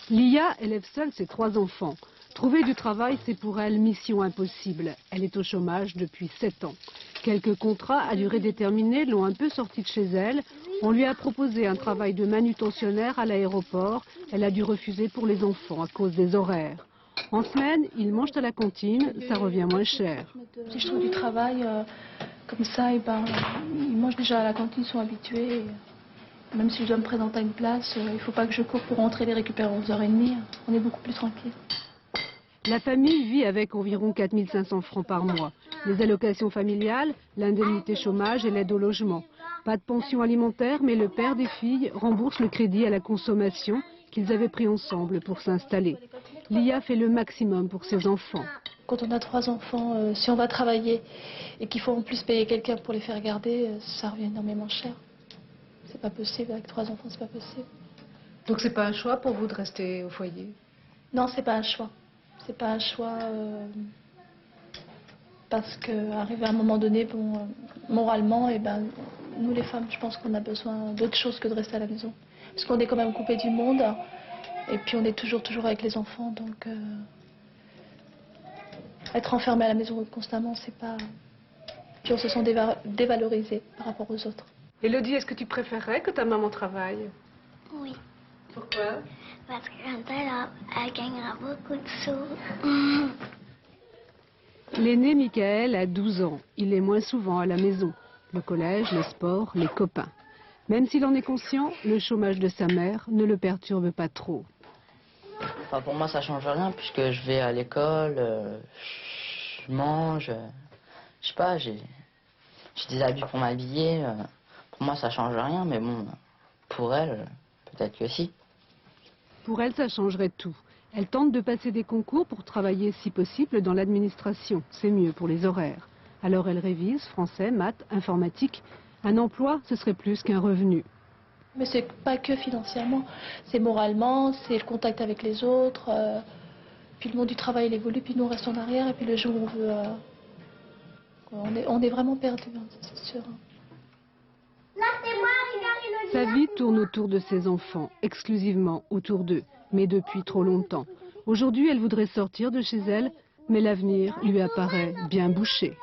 Lia élève seule ses 3 enfants. Trouver du travail, c'est pour elle mission impossible. Elle est au chômage depuis 7 ans. Quelques contrats à durée déterminée l'ont un peu sortie de chez elle. On lui a proposé un travail de manutentionnaire à l'aéroport. Elle a dû refuser pour les enfants à cause des horaires. En semaine, ils mangent à la cantine, ça revient moins cher. Si je trouve du travail comme ça, ils mangent déjà à la cantine, ils sont habitués. Même si je dois me présenter à une place, il ne faut pas que je cours pour rentrer les récupérer à 11h30. On est beaucoup plus tranquille. La famille vit avec environ 4 500 francs par mois. Les allocations familiales, l'indemnité chômage et l'aide au logement. Pas de pension alimentaire, mais le père des filles rembourse le crédit à la consommation qu'ils avaient pris ensemble pour s'installer. Lia fait le maximum pour ses enfants. Quand on a 3 enfants, si on va travailler et qu'il faut en plus payer quelqu'un pour les faire garder, ça revient énormément cher. C'est pas possible, avec 3 enfants, c'est pas possible. Donc c'est pas un choix pour vous de rester au foyer? Non, c'est pas un choix. C'est pas un choix parce qu'arrivé à un moment donné, bon, moralement, nous les femmes, je pense qu'on a besoin d'autre chose que de rester à la maison. Parce qu'on est quand même coupé du monde et puis on est toujours avec les enfants, donc être enfermé à la maison constamment, c'est pas... Puis on se sent dévalorisé par rapport aux autres. Élodie, est-ce que tu préférerais que ta maman travaille? Oui, Pourquoi? parce que quand elle gagnera beaucoup de sous. L'aîné Michael a 12 ans. Il est moins souvent à la maison. Le collège, le sport, les copains. Même s'il en est conscient, le chômage de sa mère ne le perturbe pas trop. Enfin, pour moi, ça change rien puisque je vais à l'école, je mange, je sais pas, j'ai des habits pour m'habiller. Pour moi, ça change rien, mais bon, pour elle, peut-être que si. Pour elle, ça changerait tout. Elle tente de passer des concours pour travailler, si possible, dans l'administration. C'est mieux pour les horaires. Alors elle révise français, maths, informatique. Un emploi, ce serait plus qu'un revenu. Mais c'est pas que financièrement, c'est moralement, c'est le contact avec les autres. Puis le monde du travail il évolue, puis nous on reste en arrière, et puis le jour où on veut... on est vraiment perdu, hein, c'est sûr. Sa vie tourne autour de ses enfants, exclusivement autour d'eux, mais depuis trop longtemps. Aujourd'hui, elle voudrait sortir de chez elle, mais l'avenir lui apparaît bien bouché.